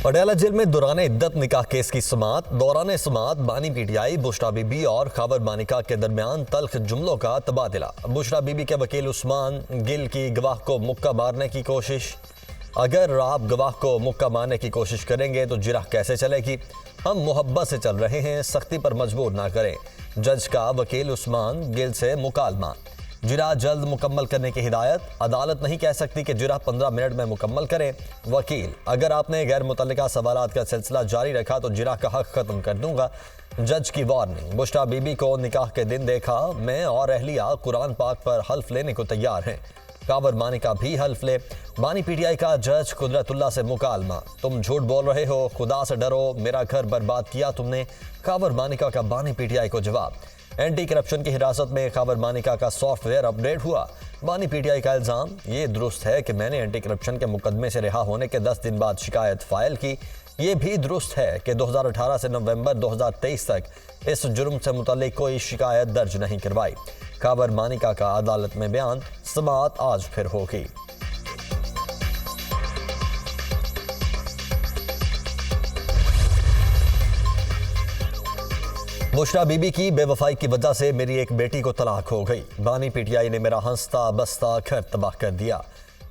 Adiala jail में दौरान इद्दत निकाह केस की समाअत। दौरान समाअत बानी पीटीआई बुशरा बीबी और खबर मानिका के दरमियान तल्ख जुमलों का तबादला। बुशरा बीबी के वकील उस्मान गिल की गवाह को मुक्का मारने की कोशिश। अगर आप गवाह को मुक्का मारने की कोशिश करेंगे तो जिरह कैसे चलेगी? हम मोहब्बत से चल रहे हैं, सख्ती पर मजबूर ना करें। जज का वकील उस्मान गिल से मुकालमा। जिरा जल्द मुकम्मल करने की हिदायत। अदालत नहीं कह सकती कि जिरा 15 मिनट में मुकम्मल करें। वकील, अगर आपने गैर मुतल्लिका सवालात का सिलसिला जारी रखा तो जिरा का हक खत्म कर दूंगा। जज की वार्निंग। बुशरा बीबी को निकाह के दिन देखा, मैं और अहलिया कुरान पाक पर हल्फ लेने को तैयार हैं। कावर मानिका भी हल्फ ले। बानी पीटीआई का जज कुदरतुल्लाह से मुकालमा। तुम झूठ बोल रहे हो, खुदा से डरो, मेरा घर बर्बाद किया तुमने। कावर मानिका का बानी पीटीआई को जवाब। एंटी करप्शन की हिरासत में खबर मानिका का सॉफ्टवेयर अपडेट हुआ। बानी पीटीआई का इल्जाम, ये दुरुस्त है कि मैंने एंटी करप्शन के मुकदमे से रिहा होने के 10 दिन बाद शिकायत फाइल की। ये भी दुरुस्त है कि 2018 से नवंबर 2023 तक इस जुर्म से मुतल्लिक कोई शिकायत दर्ज नहीं करवाई। खबर मानिका का अदालत में बयान। समाअत आज फिर होगी। बुशरा बीबी की बेवफाई की वजह से मेरी एक बेटी को तलाक हो गई। बानी पीटीआई ने मेरा हंसता बसता घर तबाह कर दिया।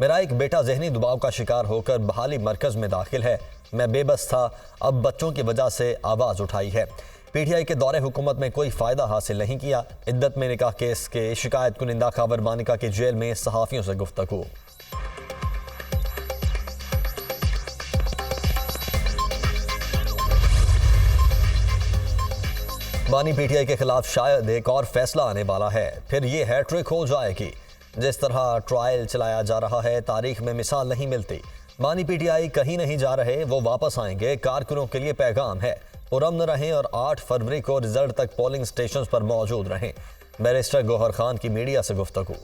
मेरा एक बेटा जहनी दबाव का शिकार होकर बहाली मरकज में दाखिल है। मैं बेबस था, अब बच्चों की वजह से आवाज उठाई है। पीटीआई के दौरे हुकूमत में कोई फायदा हासिल नहीं किया। इद्दत में निकाह केस के शिकायत कुनिंदा खबर मानिका की जेल में सहाफियों से गुफ्तगू। बानी पीटीआई के खिलाफ शायद एक और फैसला आने वाला है, फिर ये हैट्रिक हो जाएगी। जिस तरह ट्रायल चलाया जा रहा है, तारीख में मिसाल नहीं मिलती। बानी पीटीआई कहीं नहीं जा रहे, वो वापस आएंगे। कारकुनों के लिए पैगाम है, पुरअमन रहें और 8 फरवरी को रिजल्ट तक पोलिंग स्टेशन पर मौजूद रहें। बैरिस्टर गौहर खान की मीडिया से गुफ्तगू।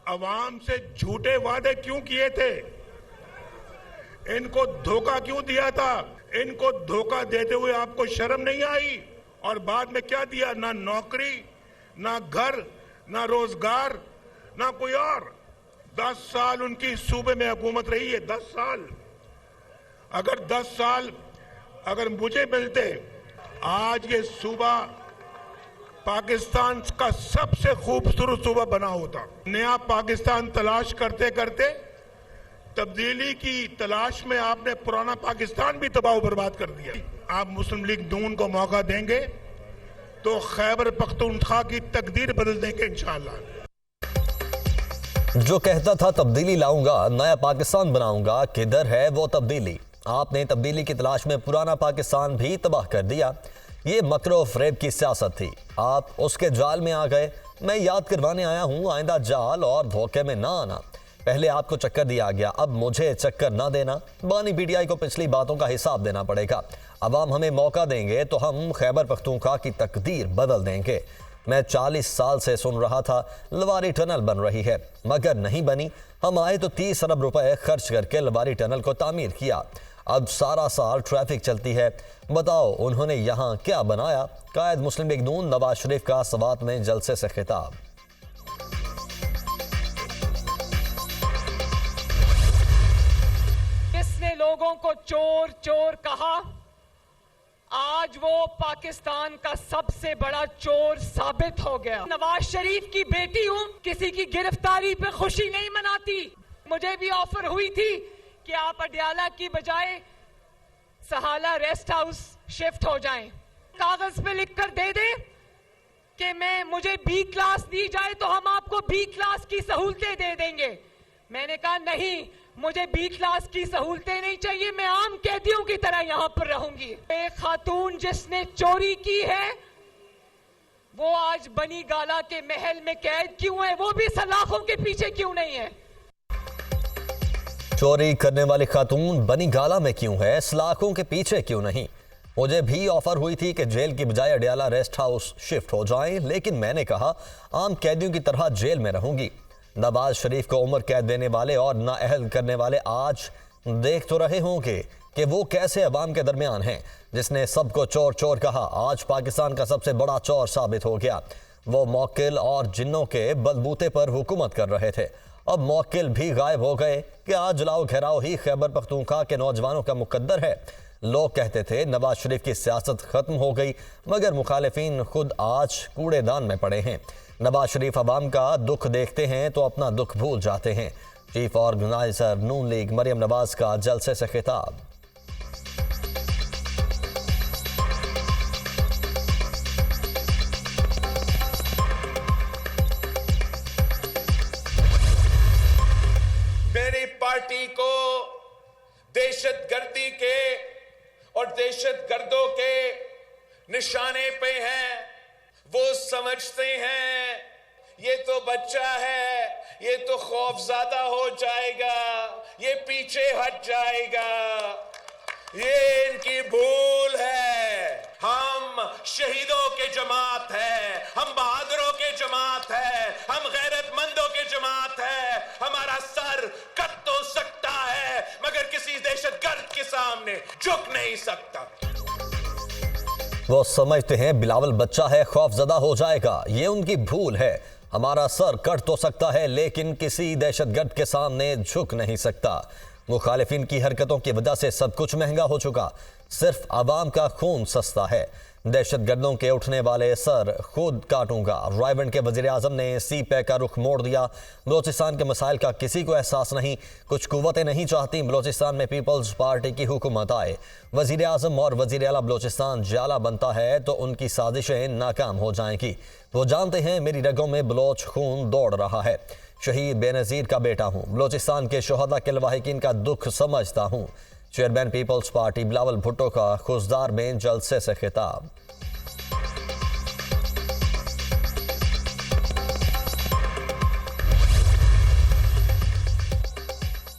अवाम से झूठे वादे क्यों किए थे? इनको धोखा क्यों दिया था? इनको धोखा देते हुए आपको शर्म नहीं आई? और बाद में क्या दिया? ना नौकरी, ना घर, ना रोजगार, ना कोई और। 10 साल उनकी सूबे में हुकूमत रही है। 10 साल। अगर 10 साल अगर मुझे मिलते, आज ये सूबा पाकिस्तान का सबसे खूबसूरत सूबा बना होता। नया पाकिस्तान तलाश करते करते तब्दीली की तलाश में आपने पुराना पाकिस्तान भी तबाह बर्बाद कर दिया। आप मुस्लिम लीग नून को मौका देंगे तो खैबर पख्तूनख्वा की तकदीर बदल देंगे इंशाअल्लाह। जो कहता था तब्दीली लाऊंगा, नया पाकिस्तान बनाऊंगा, किधर है वो तब्दीली? आपने तब्दीली की तलाश में पुराना पाकिस्तान भी तबाह कर दिया। ये मकरो फरेब की सियासत थी, आप उसके जाल में आ गए। मैं याद करवाने आया हूं, आइंदा जाल और धोखे में ना आना। पहले आपको चक्कर दिया गया, अब मुझे चक्कर ना देना। बानी पीटीआई को पिछली बातों का हिसाब देना पड़ेगा। अवाम हमें मौका देंगे तो हम खैबर पख्तूनख्वा की तकदीर बदल देंगे। मैं 40 साल से सुन रहा था लवारी टनल बन रही है, मगर नहीं बनी। हम आए तो 30 अरब रुपए खर्च करके लवारी टनल को तामीर किया। अब सारा साल ट्रैफिक चलती है। बताओ उन्होंने यहाँ क्या बनाया? कायद मुस्लिम लीग नून नवाज शरीफ का सवात में जलसे से खिताब। जिसने लोगों को चोर चोर कहा, आज वो पाकिस्तान का सबसे बड़ा चोर साबित हो गया। नवाज शरीफ की बेटी हूं, किसी की गिरफ्तारी पे खुशी नहीं मनाती। मुझे भी ऑफर हुई थी कि आप अडयाला की बजाय सहाला रेस्ट हाउस शिफ्ट हो जाएं। कागज पे लिखकर दे दे कि मुझे बी क्लास दी जाए तो हम आपको बी क्लास की सहूलतें दे देंगे। मैंने कहा नहीं, मुझे बी क्लास की सहूलतें नहीं चाहिए, मैं आम कैदियों की तरह यहां पर रहूंगी। एक खातून जिसने चोरी की है वो आज बनी गाला के महल में कैद क्यों है? वो भी सलाखों के पीछे क्यों नहीं है? चोरी करने वाली खातून बनी गाला में क्यों है, सलाखों के पीछे क्यों नहीं? मुझे भी ऑफर हुई थी कि जेल की बजाय अडयाला रेस्ट हाउस शिफ्ट हो जाएं, लेकिन मैंने कहा आम कैदियों की तरह जेल में रहूंगी। नवाज शरीफ को उम्र कैद देने वाले और नाअहल करने वाले आज देख तो रहे होंगे कि वो कैसे अवाम के दरमियान हैं। जिसने सबको चोर चोर कहा, आज पाकिस्तान का सबसे बड़ा चोर साबित हो गया। वो मौक्किल और जिन्नों के बलबूते पर हुकूमत कर रहे थे। अब मौक्किल भी गायब हो गए कि आज जलाओ घेराव ही खैबर पख्तूनख्वा के नौजवानों का मुकद्दर है। लोग कहते थे नवाज शरीफ की सियासत खत्म हो गई, मगर मुखालिफिन खुद आज कूड़ेदान में पड़े हैं। नवाज शरीफ अवाम का दुख देखते हैं तो अपना दुख भूल जाते हैं। चीफ ऑर्गेनाइजर नून लीग मरियम नवाज का जलसे से खिताब। मेरी पार्टी को दहशतगर्दी के और दहशतगर्दों के निशाने पे हैं। वो समझते हैं ये तो बच्चा है, ये तो खौफज़दा हो जाएगा, ये पीछे हट जाएगा। ये इनकी भूल है। हम शहीदों के जमात है, हम बहादुरों के जमात है, हम गैरतमंदों के जमात है। हमारा सर कट तो सकता है मगर किसी दहशतगर्द के सामने झुक नहीं सकता। वो समझते हैं बिलावल बच्चा है, खौफजदा हो जाएगा। ये उनकी भूल है। हमारा सर कट तो सकता है लेकिन किसी दहशतगर्द के सामने झुक नहीं सकता। मुखालिफिन की हरकतों की वजह से सब कुछ महंगा हो चुका। सिर्फ आवाम का खून सस्ता है। दहशतगर्दों के उठने वाले सर खुद काटूंगा। रायबंड के वजीर आजम ने सी पैक का रुख मोड़ दिया। बलोचिस्तान के मसाइल का किसी को एहसास नहीं। कुछ कुव्वतें नहीं चाहती बलोचिस्तान में पीपल्स पार्टी की हुकूमत आए। वजीर आजम और वजीर आला बलोचिस्तान जाला बनता है तो उनकी साजिशें नाकाम हो जाएंगी। वो जानते हैं मेरी रगों में बलोच खून दौड़ रहा है। शहीद बेनज़ीर का बेटा हूँ। बलोचिस्तान के शोहदा के लवाहिकीन का दुख समझता हूँ। Chairman peoples party Bilawal Bhutto का खुशदार में जलसे से खिताब।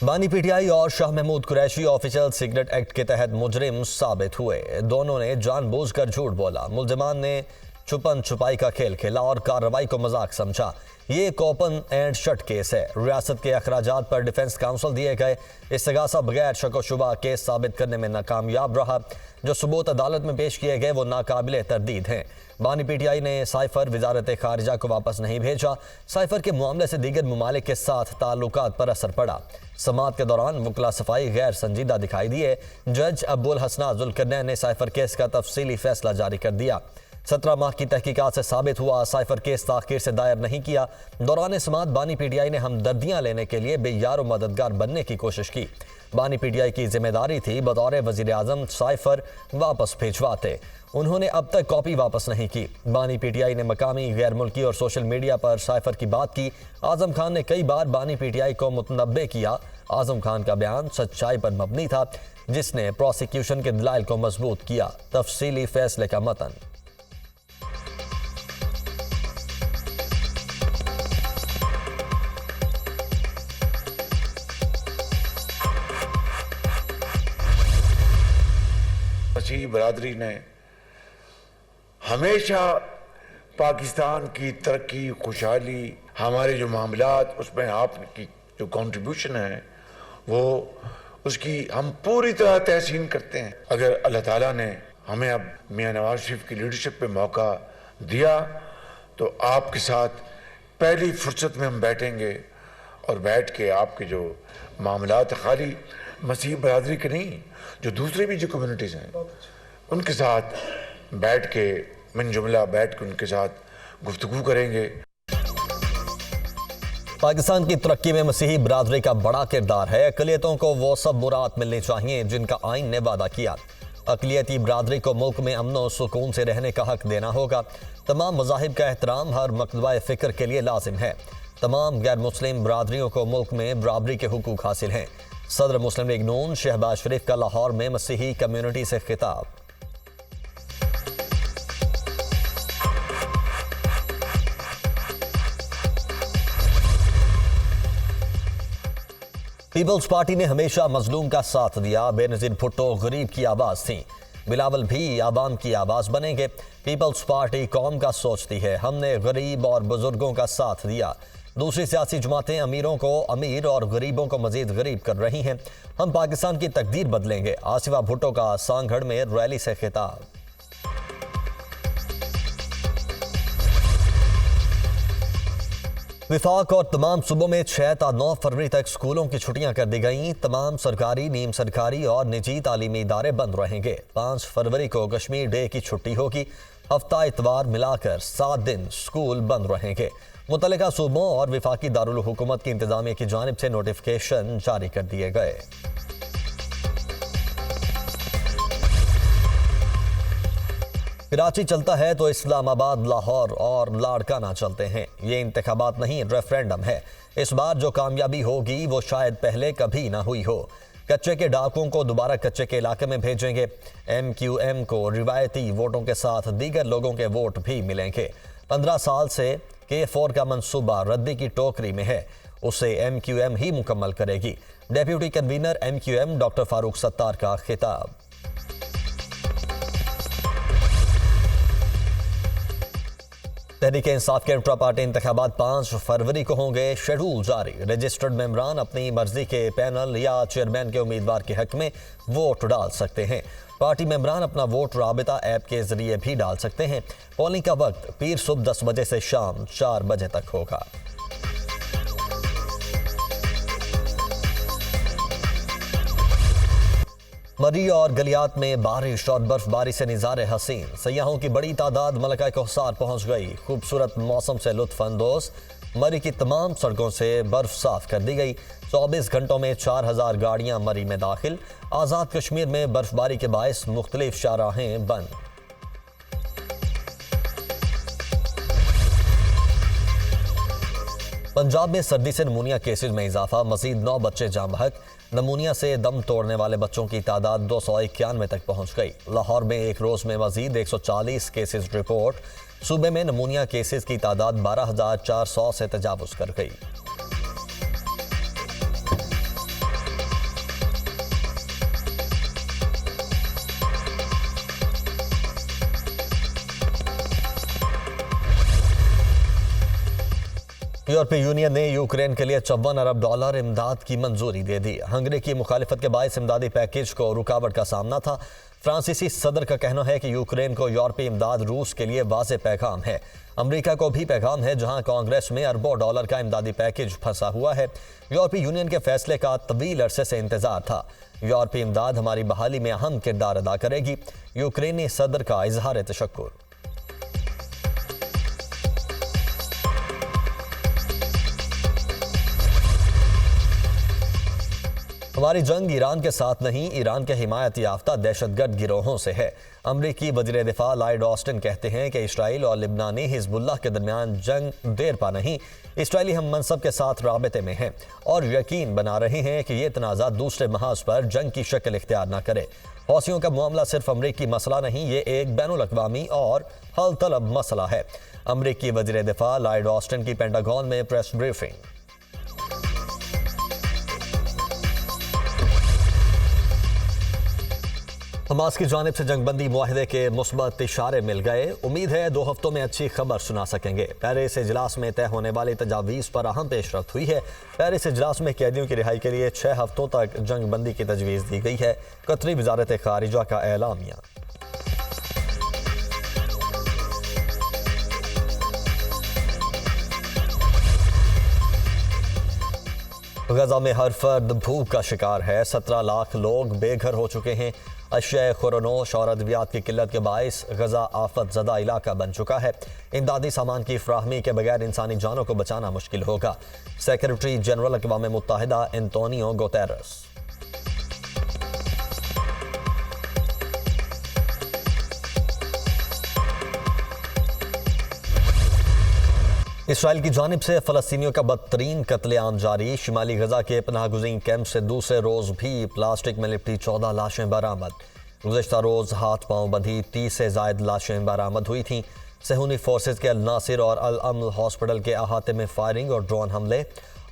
बानी पीटीआई और Shah Mahmood Qureshi official secret act के तहत मुजरिम साबित हुए। दोनों ने जानबूझकर झूठ बोला। मुलजिमान ने छुपन छुपाई का खेल खेला और कार्रवाई को मजाक समझा। ये एक ओपन एंड शट केस है। रियासत के अखराजात पर डिफेंस काउंसिल दिए गए। इस्तिगासा बगैर शक व शुबा केस साबित करने में नाकामयाब रहा। जो सबूत अदालत में पेश किए गए वो नाकाबिले तरदीद हैं। बानी पीटीआई ने साइफर वजारत खारिजा को वापस नहीं भेजा। साइफर के मामले से दीगर ममालिक के साथ ताल्लुकात पर असर पड़ा। समाअत के दौरान वकला सफाई गैर संजीदा दिखाई दिए। जज अब्बुल हसना जुल्करनैन ने साइफर केस का तफसीली फैसला जारी कर दिया। 17 माह की तहकीकात से साबित हुआ साइफर केस ताखीर से दायर नहीं किया। दौरान समाअत बानी पीटीआई ने हमदर्दियां लेने के लिए बेयार मददगार बनने की कोशिश की। बानी पीटीआई की जिम्मेदारी थी बतौर वजीर आजम साइफर वापस भिजवाते। उन्होंने अब तक कॉपी वापस नहीं की। बानी पीटीआई ने मकामी गैर मुल्की और सोशल मीडिया पर साइफर की बात की। आजम खान ने कई बार बानी पीटीआई को मुतनब्बे किया। आजम खान का बयान सच्चाई पर मबनी था जिसने प्रोसिक्यूशन के दलाइल को मजबूत किया। तफसीली फैसले का मतन। मसीही बरादरी ने हमेशा पाकिस्तान की तरक्की, खुशहाली, हमारे जो मामलात उसमें आपकी जो कंट्रीब्यूशन है वो उसकी हम पूरी तरह तहसीन करते हैं। अगर अल्लाह ताला ने हमें अब मियां नवाज शरीफ की लीडरशिप पे मौका दिया तो आपके साथ पहली फुर्सत में हम बैठेंगे और बैठ के आपके जो मामलात खाली मसीही बरादरी के नहीं, जो दूसरे भी जो कम्युनिटीज़ हैं उनके साथ बैठ के मिन जुमला बैठ के उनके साथ गुफ्तगू करेंगे। पाकिस्तान की तरक्की में मसीही बरादरी का बड़ा किरदार है। अक़लियतों को वो सब मुराद मिलनी चाहिए जिनका आइन ने वादा किया। अक़लियती बरादरी को मुल्क में अमन और सुकून से रहने का हक देना होगा। तमाम मज़ाहिब का एहतराम हर मकतबा फ़िक्र के लिए लाजिम है। तमाम गैर मुस्लिम बरादरियों को मुल्क में बराबरी के हुकूक हासिल हैं। सदर मुस्लिम लीग नून शहबाज शरीफ का लाहौर में मसीही कम्युनिटी से खिताब। पीपल्स पार्टी ने हमेशा मजलूम का साथ दिया। बेनज़ीर भुट्टो गरीब की आवाज़ थी। बिलावल भी आवाम की आवाज़ बनेंगे। पीपल्स पार्टी कौम का सोचती है। हमने गरीब और बुजुर्गों का साथ दिया। दूसरी सियासी जमातें अमीरों को अमीर और गरीबों को मजीद गरीब कर रही हैं। हम पाकिस्तान की तकदीर बदलेंगे। आसिफा भुट्टो का सांगढ़ में रैली से खिताब। विफाक और तमाम सूबों में 6 ta 9 फरवरी तक स्कूलों की छुट्टियां कर दी गईं। तमाम सरकारी, नीम सरकारी और निजी तालीमी इदारे बंद रहेंगे। 5 फरवरी को कश्मीर डे की छुट्टी होगी। हफ्ता इतवार मिलाकर 7 दिन स्कूल बंद रहेंगे। मुतल्लिका सूबों और विफाकी दारुल हुकूमत की इंतजामिया की जानिब से नोटिफिकेशन जारी कर दिए गए। कराची चलता है तो इस्लामाबाद, लाहौर और लाड़काना चलते हैं। ये इंतखाबात नहीं, रेफरेंडम है। इस बार जो कामयाबी होगी वो शायद पहले कभी ना हुई हो। कच्चे के डाकुओं को दोबारा कच्चे के इलाके में भेजेंगे। MQM को रिवायती वोटों के साथ दीगर लोगों के वोट भी मिलेंगे। 15 साल से K4 का मंसूबा रद्दी की टोकरी में है। उसे MQM ही मुकम्मल करेगी। Deputy convener MQM doctor Farooq Sattar का खिताब। तहरीक-ए-इंसाफ के इंट्रा पार्टी इंतखाबात 5 फरवरी को होंगे। शेड्यूल जारी। रजिस्टर्ड मेंबरान अपनी मर्जी के पैनल या चेयरमैन के उम्मीदवार के हक में वोट डाल सकते हैं। पार्टी मेंबरान अपना वोट राबिता ऐप के जरिए भी डाल सकते हैं। पोलिंग का वक्त पीर सुबह 10 बजे से शाम 4 बजे तक होगा। मरी और गलियात में बारिश और बर्फबारी से निज़ारे हसीन। सयाहों की बड़ी तादाद मलका कोहसार पहुंच गई। खूबसूरत मौसम से लुत्फ अंदोज। मरी की तमाम सड़कों से बर्फ साफ कर दी गई। 24 घंटों में 4000 गाड़ियां मरी में दाखिल। आज़ाद कश्मीर में बर्फबारी के बायस मुख्तलिफ शाहराहें बंद। पंजाब में सर्दी से नमूनिया केसेज में इजाफा। मजीद 9 बच्चे जाम बहक। नमूनिया से दम तोड़ने वाले बच्चों की तादाद 291 तक पहुंच गई। लाहौर में एक रोज में मजीद 140 केसेज रिपोर्ट। सूबे में नमूनिया केसेज की तादाद 12,400 से तजावुज कर गई। यूरोपीय यूनियन ने यूक्रेन के लिए $54 अरब इमदाद की मंजूरी दे दी। हंगरी की मुखालिफत के बायस इमदादी पैकेज को रुकावट का सामना था। फ्रांसीसी सदर का कहना है कि यूक्रेन को यूरोपीय इमदाद रूस के लिए वाज़ेह पैगाम है। अमेरिका को भी पैगाम है, जहां कांग्रेस में अरबों डॉलर का इमदादी पैकेज फंसा हुआ है। यूरोपीय यूनियन के फैसले का तवील अरसे से इंतजार था। यूरोपीय इमदाद हमारी बहाली में अहम किरदार अदा करेगी। यूक्रेनी सदर का इजहार तशक्कुर। हमारी जंग ईरान के साथ नहीं, ईरान के हिमायत याफ्ता दहशतगर्द गिरोहों से है। अमरीकी वज़ीर दिफा लॉयड ऑस्टिन कहते हैं कि इसराइल और लिबनानी हिजबुल्लाह के दरमियान जंग देर पा नहीं। इसराइली हम मनसब के साथ राबते में हैं और यकीन बना रहे हैं कि ये तनाज़ा दूसरे महाज पर जंग की शक्ल इख्तियार न करे। हौसियों का मामला सिर्फ अमरीकी मसला नहीं, ये एक बैनुल अक़वामी और हल तलब मसला है। अमरीकी वज़ीर दिफा लॉयड ऑस्टिन की पेंटागन में प्रेस ब्रीफिंग। हमास की जानिब से जंगबंदी मुआहदे के मुस्बत इशारे मिल गए। उम्मीद है 2 हफ्तों में अच्छी खबर सुना सकेंगे। पेरिस इजलास में तय होने वाली तजावीज़ पर अहम पेशरफ्त हुई है। पेरिस इजलास में कैदियों की रिहाई के लिए 6 हफ्तों तक जंगबंदी की तजवीज़ दी गई है। कतरी वजारत खारिजा का एलामिया। गजा में हर फर्द भूख का शिकार है। 17 लाख लोग बेघर हो चुके हैं। अशिया खुरनोश और अद्वियात की किल्लत के बायस गजा आफत ज़दा इलाका बन चुका है। इमदादी सामान की फ्राहमी के बगैर इंसानी जानों को बचाना मुश्किल होगा। सेक्रेटरी जनरल अक़वाम मुत्तहिदा एंटोनियो गुतेरेस। इसराइल की जानिब से फ़लस्तीनियों का बदतरीन कत्लेआम जारी। शिमाली गजा के पनाहगुज़ीन कैंप से दूसरे रोज़ भी प्लास्टिक में लिपटी 14 लाशें बरामद। गुज़श्ता रोज़ हाथ पांव बंधी 30 से ज़ायद लाशें बरामद हुई थीं। सहूनी फोर्सेज के अल नासिर और अल अम्न हॉस्पिटल के अहाते में फायरिंग और ड्रोन हमले।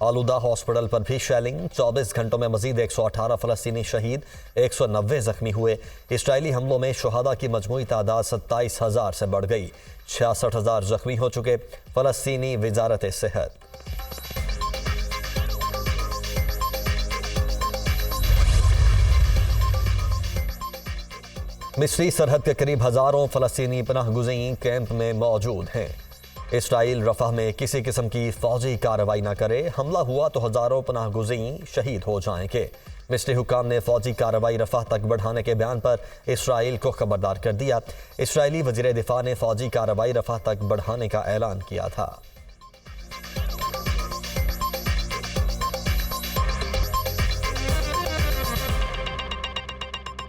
आलूदा हॉस्पिटल पर भी शेलिंग। 24 घंटों में मजीद 118 फ़लस्तीनी शहीद, 190 जख्मी हुए। इसराइली हमलों में शुहदा की मजमूई तादाद 27,000 से बढ़ गई। 66,000 जख्मी हो चुके। फ़लस्तीनी वजारत सेहत। मिस्री सरहद के करीब हज़ारों फ़लस्तीनी पनाहगुज़ीन कैंप में मौजूद हैं। इसराइल रफा में किसी किस्म की फौजी कार्रवाई न करे, हमला हुआ तो हजारों पनाहगुज़ीन शहीद हो जाएंगे। मिस्री हुकाम ने फौजी कार्रवाई रफा तक बढ़ाने के बयान पर इसराइल को खबरदार कर दिया। इसराइली वज़ीर दिफा ने फौजी कार्रवाई रफा तक बढ़ाने का ऐलान किया था।